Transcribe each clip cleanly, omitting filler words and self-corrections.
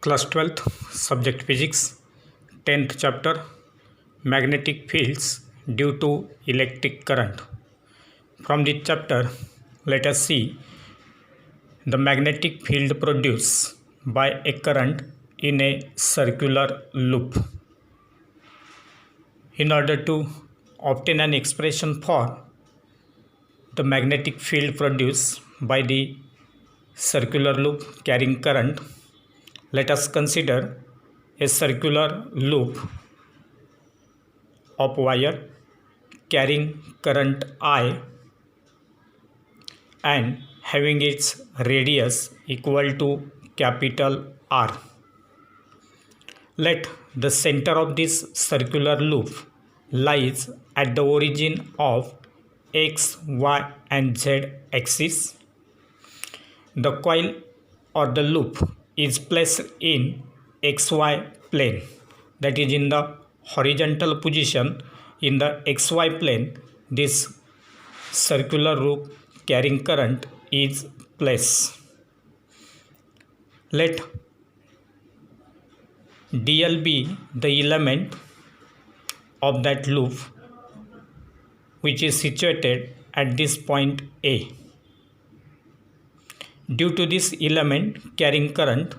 Class 12th, Subject Physics, 10th chapter, Magnetic Fields due to Electric Current. From this chapter, let us see the magnetic field produced by a current in a circular loop. In order to obtain an expression for the magnetic field produced by the circular loop carrying current, let us consider a circular loop of wire carrying current I and having its radius equal to capital R. Let the center of this circular loop lies at the origin of X, Y and Z axis. The coil or the loop is placed in XY plane, that is in the horizontal position. In the XY plane, this circular loop carrying current is placed. Let dl be the element of that loop which is situated at this point A. Due to this element carrying current,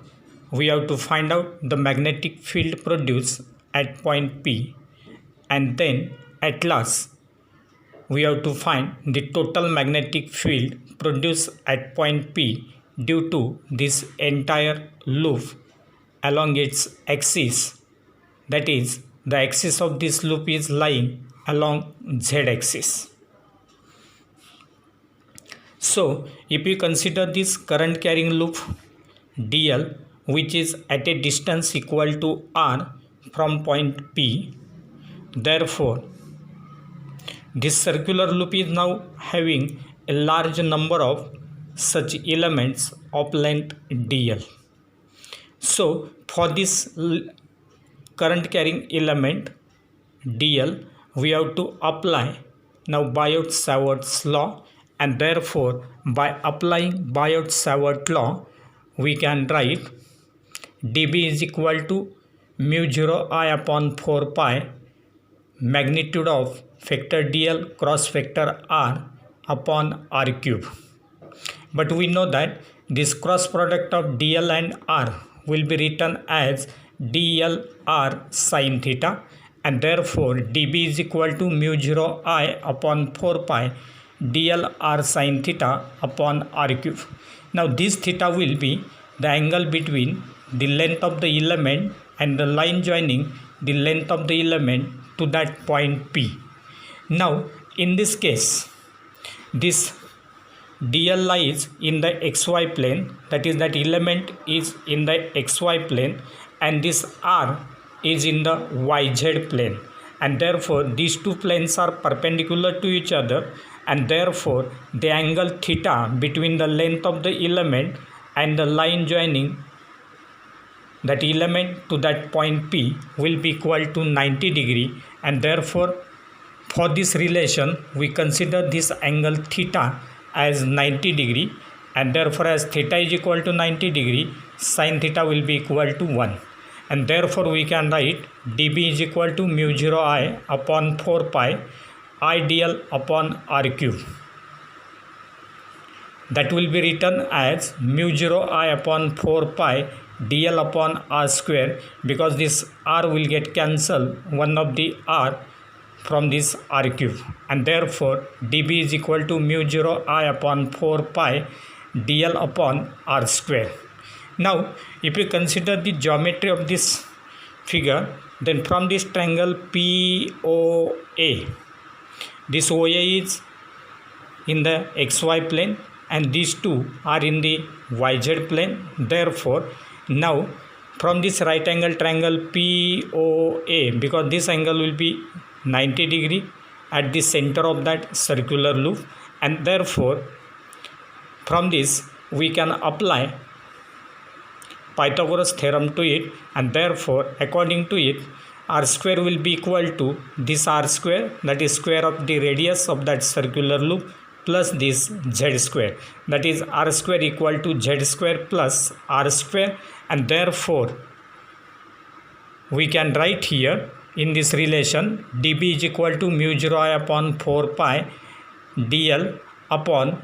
we have to find out the magnetic field produced at point P, and then at last we have to find the total magnetic field produced at point P due to this entire loop along its axis, that is the axis of this loop is lying along Z axis. So if we consider this current carrying loop dl, which is at a distance equal to r from point P, therefore this circular loop is now having a large number of such elements of length dl. So for this current carrying element dl, we have to apply now Biot-Savart's law, and therefore by applying Biot-Savart law we can write dB is equal to mu 0 I upon 4 pi magnitude of vector dl cross vector r upon r cube. But we know that this cross product of dl and r will be written as dl r sin theta, and therefore dB is equal to mu 0 I upon 4 pi dl r sin theta upon r cube. Now this theta will be the angle between the length of the element and the line joining the length of the element to that point P. Now in this case, this dl lies in the xy plane, that is that element is in the xy plane, and this r is in the yz plane, and therefore these two planes are perpendicular to each other, and therefore the angle theta between the length of the element and the line joining that element to that point P will be equal to 90 degree, and therefore for this relation we consider this angle theta as 90 degree, and therefore as theta is equal to 90 degree, sin theta will be equal to 1, and therefore we can write dB is equal to mu 0 I upon 4 pi I dl upon r cube. That will be written as mu 0 I upon 4 pi dl upon r square, because this r will get cancelled, one of the r from this r cube, and therefore dB is equal to mu 0 I upon 4 pi dl upon r square. Now if we consider the geometry of this figure, then from this triangle POA, this OA is in the XY plane and these two are in the YZ plane. Therefore now from this right angle triangle POA, because this angle will be 90 degree at the center of that circular loop, and therefore from this we can apply Pythagoras theorem to it, and therefore according to it r square will be equal to this r square, that is square of the radius of that circular loop, plus this z square, that is r square equal to z square plus r square, and therefore we can write here in this relation dB is equal to mu 0 I upon 4 pi dl upon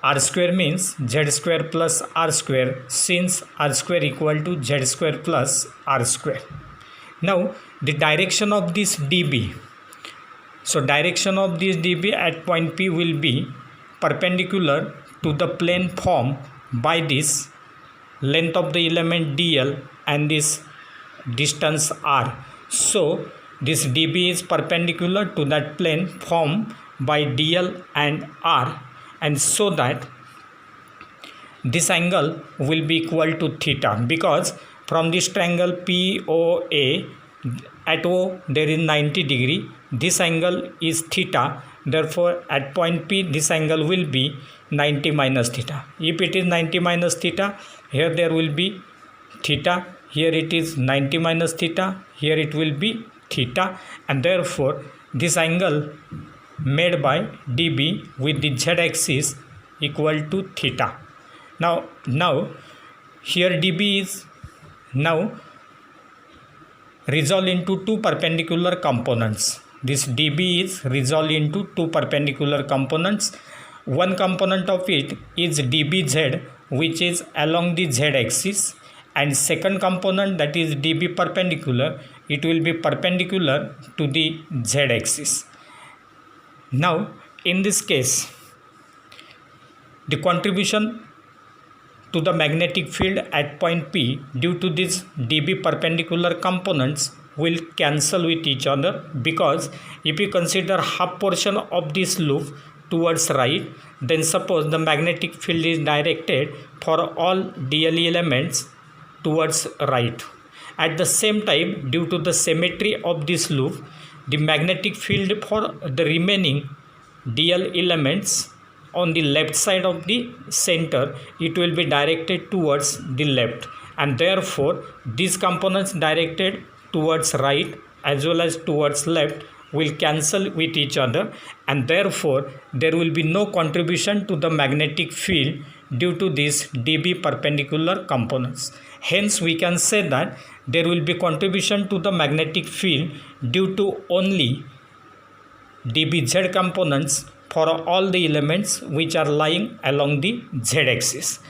r square, means z square plus r square, since r square equal to z square plus r square. Now the direction of this dB, so direction of this dB at point P will be perpendicular to the plane formed by this length of the element dl and this distance r. So this dB is perpendicular to that plane formed by dl and r, and so that this angle will be equal to theta, because from this triangle POA at O there is 90 degree, this angle is theta, therefore at point P this angle will be 90 minus theta. If it is 90 minus theta, here there will be theta, here it is 90 minus theta, here it will be theta, and therefore this angle made by dB with the z axis equal to theta. Now here dB is now resolved into two perpendicular components. This dB is resolved into two perpendicular components. One component of it is dBz, which is along the z axis, and second component, that is dB perpendicular, it will be perpendicular to the z axis. Now in this case the contribution to the magnetic field at point P due to these dB perpendicular components will cancel with each other, because if you consider half portion of this loop towards right, then suppose the magnetic field is directed for all dl elements towards right. At the same time, due to the symmetry of this loop, the magnetic field for the remaining dl elements on the left side of the center, it will be directed towards the left, and therefore these components directed towards right as well as towards left will cancel with each other, and therefore there will be no contribution to the magnetic field due to these dB perpendicular components. Hence we can say that there will be contribution to the magnetic field due to only dBz components for all the elements which are lying along the z-axis.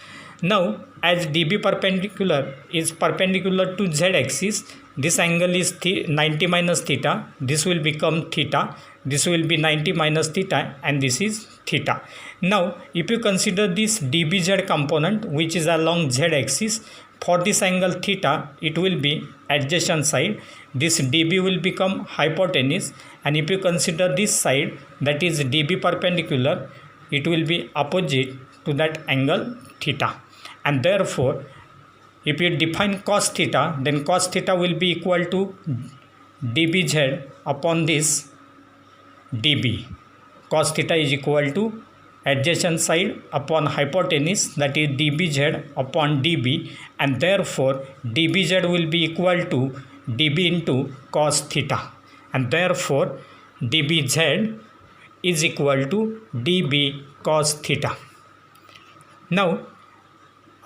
Now as dB perpendicular is perpendicular to z-axis, this angle is 90 minus theta, this will become theta, this will be 90 minus theta, and this is theta. Now if you consider this dBz component which is along z-axis, for this angle theta it will be adjacent side, this dB will become hypotenuse, and if you consider this side, that is dB perpendicular, it will be opposite to that angle theta, and therefore if you define cos theta, then cos theta will be equal to dBz upon this dB. Cos theta is equal to adjacent side upon hypotenuse, that is dBz upon dB, and therefore dBz will be equal to dB into cos theta, and therefore dBz is equal to dB cos theta. Now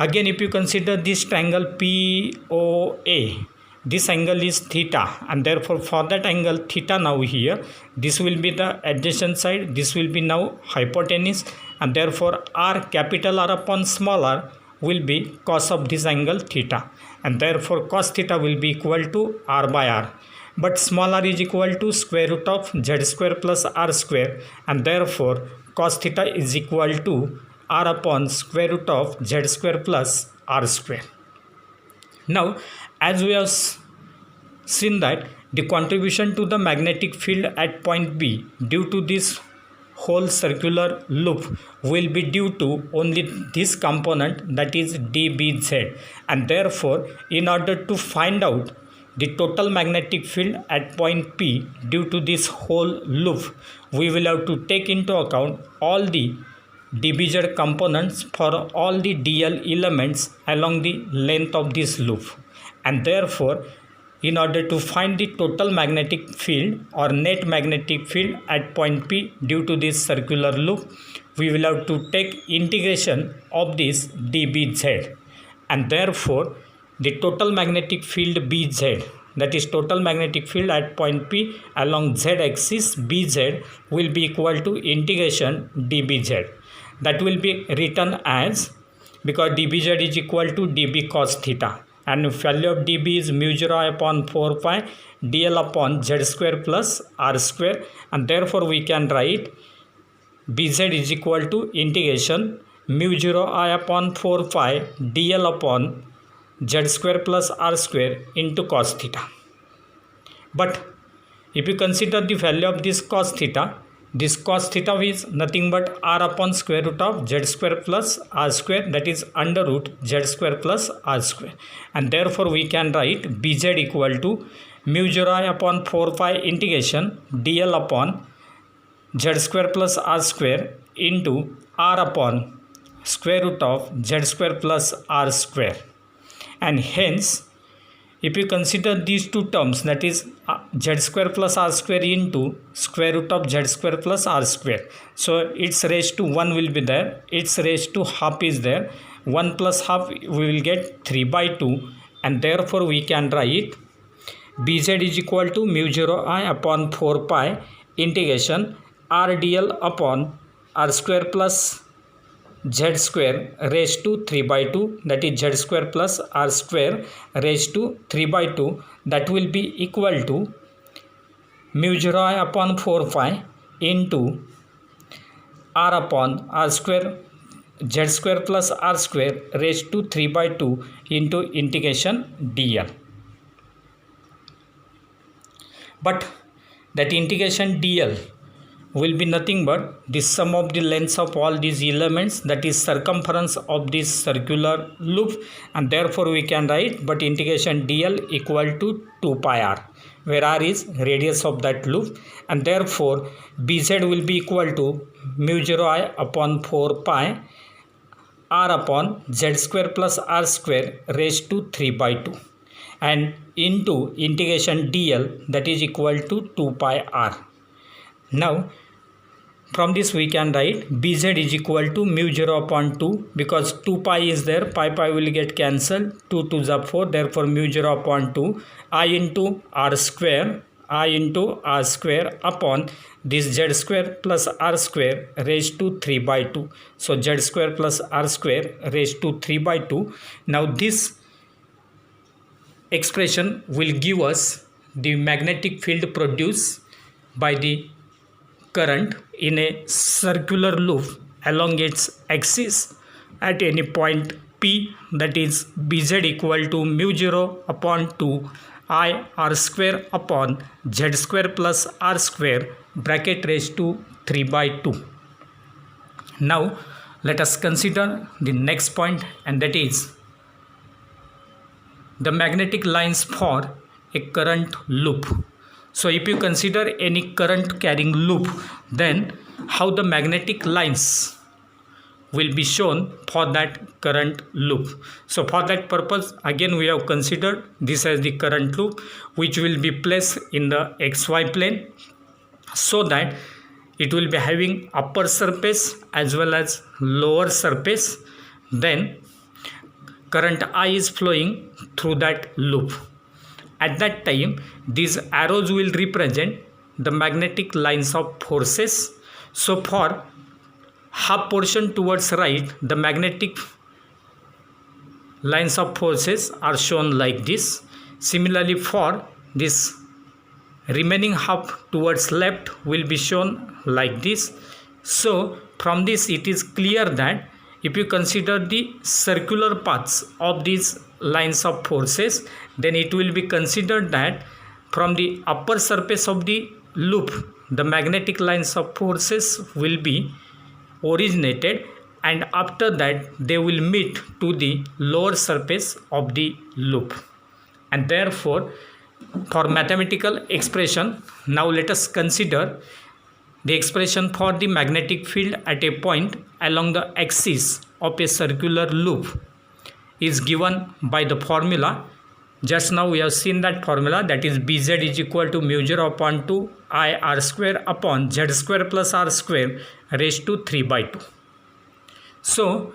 again if you consider this triangle POA, this angle is theta, and therefore for that angle theta, now here this will be the adjacent side, this will be now hypotenuse, and therefore r, capital R upon small r, will be cos of this angle theta, and therefore cos theta will be equal to r by r, but small r is equal to square root of z square plus r square, and therefore cos theta is equal to r upon square root of z square plus r square. Now as we have seen that the contribution to the magnetic field at point B due to this whole circular loop will be due to only this component, that is dBz, and therefore in order to find out the total magnetic field at point P due to this whole loop, we will have to take into account all the dBz components for all the dl elements along the length of this loop, and therefore in order to find the total magnetic field or net magnetic field at point P due to this circular loop, we will have to take integration of this dBz, and therefore the total magnetic field Bz, that is total magnetic field at point P along z axis Bz, will be equal to integration dBz. That will be written as, because dBz is equal to dB cos theta, and value of dB is mu 0 upon 4 pi dl upon z square plus r square, and therefore we can write Bz is equal to integration mu 0 I upon 4 pi dl upon z square plus r square into cos theta. But if you consider the value of this cos theta is nothing but r upon square root of z square plus r square, that is under root z square plus r square, and therefore we can write Bz equal to mu 0 I upon 4 pi integration dl upon z square plus r square into r upon square root of z square plus r square. And hence if you consider these two terms, that is z square plus r square into square root of z square plus r square, so its raised to 1 will be there, its raised to half is there, 1 plus half we will get 3 by 2, and therefore we can write Bz is equal to mu 0 I upon 4 pi integration r dl upon r square plus z square raised to 3 by 2, that is z square plus r square raised to 3 by 2, that will be equal to mu 0 I upon 4 pi into r upon r square z square plus r square raised to 3 by 2 into integration dl. But that integration dl will be nothing but the sum of the lengths of all these elements, that is circumference of this circular loop, and therefore we can write but integration dl equal to 2 pi r, where r is radius of that loop, and therefore Bz will be equal to mu 0 I upon 4 pi r upon z square plus r square raised to 3 by 2 and into integration dl, that is equal to 2 pi r. Now from this we can write Bz is equal to mu 0 upon 2, because 2 pi is there, pi will get cancelled, 2 to the 4, therefore mu 0 upon 2 I into r square upon this z square plus r square raised to 3 by 2. So z square plus r square raised to 3 by 2. Now this expression will give us the magnetic field produced by the current in a circular loop along its axis at any point P, that is Bz equal to mu 0 upon 2 I r square upon z square plus r square bracket raised to 3 by 2. Now let us consider the next point, and that is the magnetic lines for a current loop. So if you consider any current carrying loop, then how the magnetic lines will be shown for that current loop. So for that purpose, again we have considered this as the current loop, which will be placed in the xy plane, so that it will be having upper surface as well as lower surface. Then current I is flowing through that loop. At that time, these arrows will represent the magnetic lines of forces. So for half portion towards right, the magnetic lines of forces are shown like this. Similarly, for this remaining half towards left will be shown like this. So from this it is clear that if you consider the circular paths of these lines of forces, then it will be considered that from the upper surface of the loop, the magnetic lines of forces will be originated, and after that they will meet to the lower surface of the loop. And therefore, for mathematical expression, now let us consider the expression for the magnetic field at a point along the axis of a circular loop is given by the formula. Just now we have seen that formula, that is Bz is equal to mu 0 upon 2 I r square upon z square plus r square raised to 3 by 2. So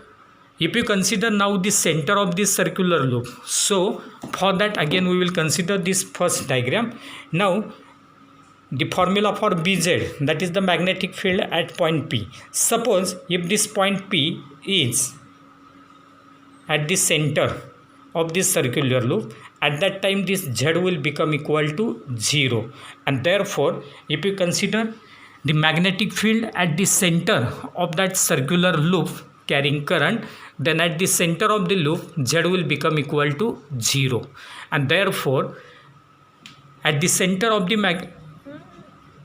if you consider now the center of this circular loop, so for that again we will consider this first diagram. Now the formula for Bz, that is the magnetic field at point P. Suppose if this point P is at the center of this circular loop, at that time this Z will become equal to 0, and therefore if you consider the magnetic field at the center of that circular loop carrying current, then at the center of the loop Z will become equal to 0, and therefore at the center of the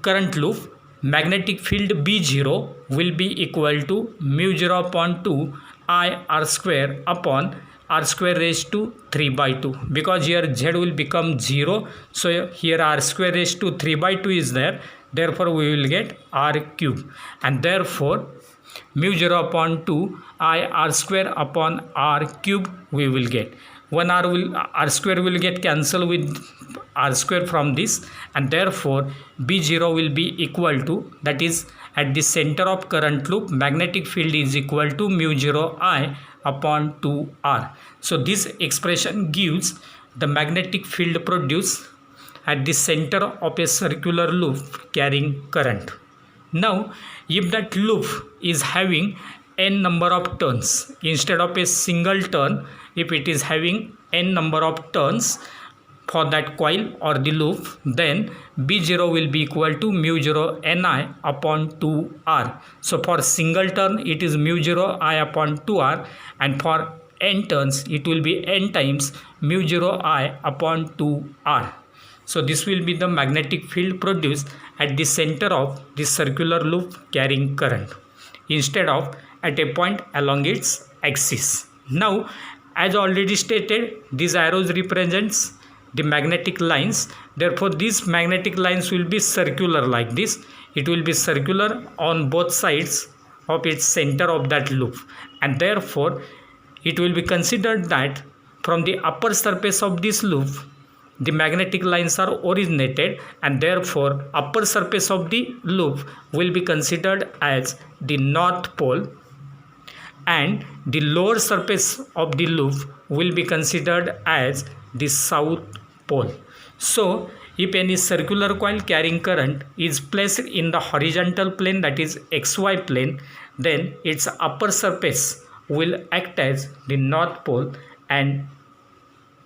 current loop, magnetic field B0 will be equal to mu 0 upon 2 I r square upon r square raised to 3 by 2, because here Z will become 0, so here r square raised to 3 by 2 is there, therefore we will get r cube, and therefore mu 0 upon 2 I r square upon r cube we will get. One r square will get cancelled with r square from this, and therefore B0 will be equal to, that is at the center of current loop magnetic field is equal to mu 0 I upon 2r. So this expression gives the magnetic field produced at the center of a circular loop carrying current. Now if that loop is having n number of turns, instead of a single turn, if it is having n number of turns for that coil or the loop, then B0 will be equal to mu 0 Ni upon 2r. So for single turn it is mu 0 I upon 2r, and for n turns it will be n times mu 0 I upon 2r. So this will be the magnetic field produced at the center of the circular loop carrying current, instead of at a point along its axis. Now as already stated, these arrows represents the magnetic lines, therefore these magnetic lines will be circular like this. It will be circular on both sides of its center of that loop, and therefore it will be considered that from the upper surface of this loop the magnetic lines are originated, and therefore upper surface of the loop will be considered as the north pole, and the lower surface of the loop will be considered as the south pole. So if any circular coil carrying current is placed in the horizontal plane, that is xy plane, then its upper surface will act as the north pole and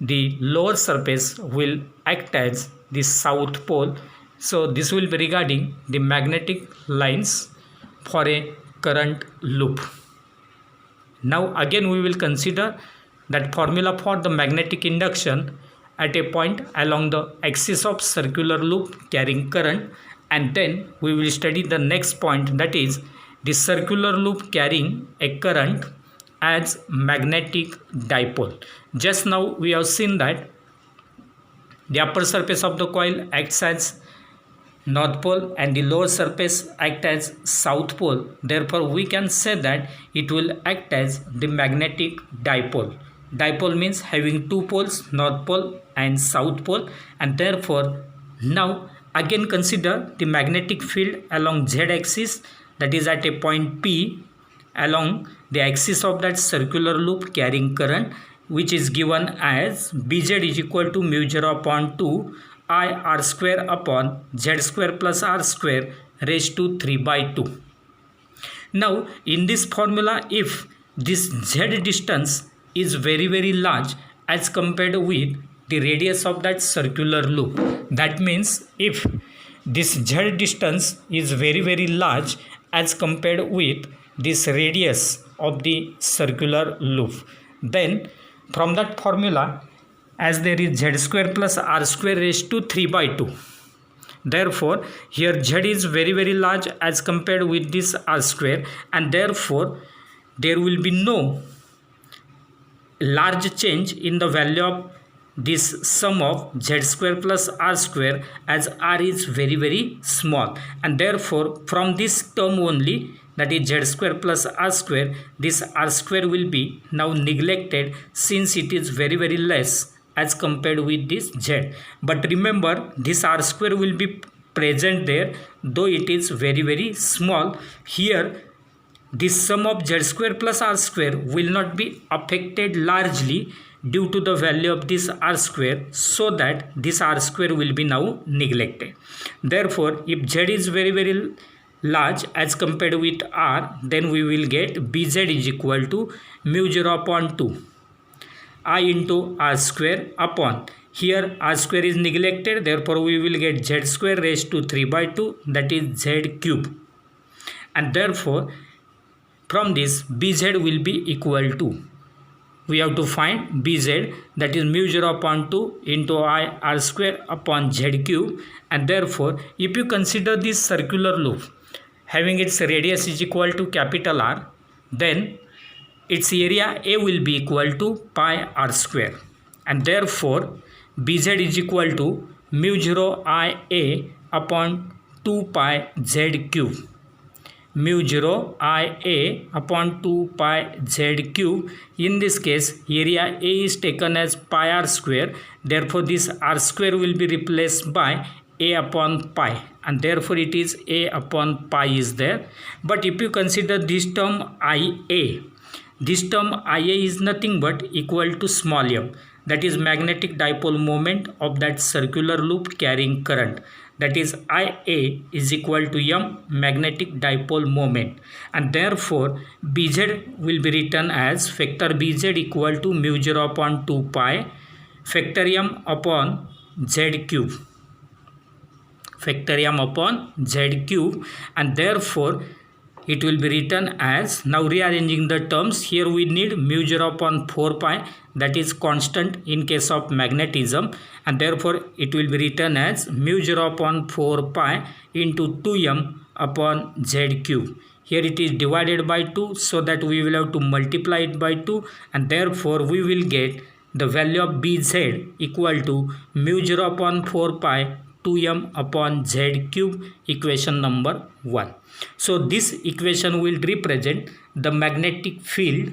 the lower surface will act as the south pole. So this will be regarding the magnetic lines for a current loop. Now again we will consider that formula for the magnetic induction at a point along the axis of circular loop carrying current, and then we will study the next point, that is the circular loop carrying a current as magnetic dipole. Just now we have seen that the upper surface of the coil acts as north pole and the lower surface act as south pole, therefore we can say that it will act as the magnetic dipole. Dipole means having two poles, north pole and south pole, and therefore now again consider the magnetic field along z axis, that is at a point P along the axis of that circular loop carrying current, which is given as Bz is equal to mu 0 upon 2 I r square upon z square plus r square raised to 3 by 2. Now in this formula, if this z distance is very large as compared with the radius of that circular loop, that means if this z distance is very large as compared with this radius of the circular loop, then from that formula, as there is z square plus r square raised to 3 by 2, therefore here z is very large as compared with this r square, and therefore there will be no large change in the value of this sum of z square plus r square, as r is very small, and therefore from this term only, that is z square plus r square, this r square will be now neglected since it is very less as compared with this z. But remember, this r square will be present there, though it is very small. Here this sum of z square plus r square will not be affected largely due to the value of this r square, so that this r square will be now neglected. Therefore, if z is very large as compared with r, then we will get bz is equal to mu 0 upon 2 I into r square upon, here r square is neglected, therefore we will get z square raised to 3 by 2, that is z cube, and therefore from this bz will be equal to, we have to find bz, that is mu 0 upon 2 into I r square upon z cube, and therefore if you consider this circular loop having its radius is equal to capital R, then its area A will be equal to pi r square, and therefore bz is equal to mu 0 I A upon 2 pi z cube, mu 0 I A upon 2 pi z cube. In this case, area A is taken as pi r square, therefore this r square will be replaced by A upon pi, and therefore it is A upon pi is there. But if you consider this term IA, this term IA is nothing but equal to small m, that is magnetic dipole moment of that circular loop carrying current, that is IA is equal to m magnetic dipole moment, and therefore bz will be written as factor bz equal to mu 0 upon 2 pi factor m upon z cube, factor m upon z cube, and therefore it will be written as, now rearranging the terms, here we need mu 0 upon 4 pi, that is constant in case of magnetism, and therefore it will be written as mu 0 upon 4 pi into 2m upon z cube. Here it is divided by 2, so that we will have to multiply it by 2, and therefore we will get the value of bz equal to mu 0 upon 4 pi 2m upon z cube, equation number 1. So this equation will represent the magnetic field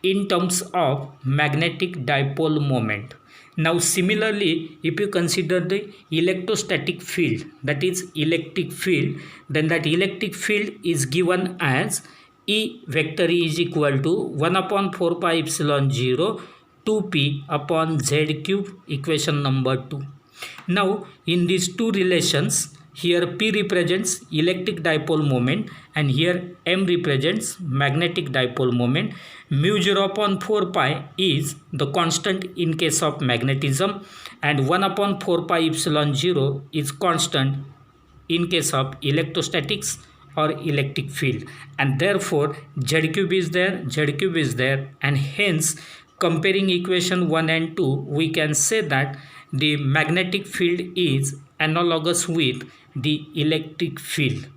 in terms of magnetic dipole moment. Now similarly, if you consider the electrostatic field, that is electric field, then that electric field is given as E vector E is equal to 1 upon 4 pi epsilon 0 2p upon z cube, equation number 2. Now in these two relations, here P represents electric dipole moment and here M represents magnetic dipole moment. Mu 0 upon 4 pi is the constant in case of magnetism, and 1 upon 4 pi epsilon 0 is constant in case of electrostatics or electric field, and therefore Z cube is there, and hence comparing equation 1 and 2, we can say that the magnetic field is analogous with the electric field.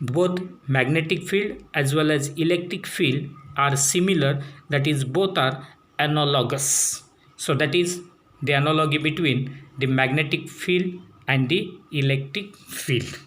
Both magnetic field as well as electric field are similar, that is both are analogous. So that is the analogy between the magnetic field and the electric field.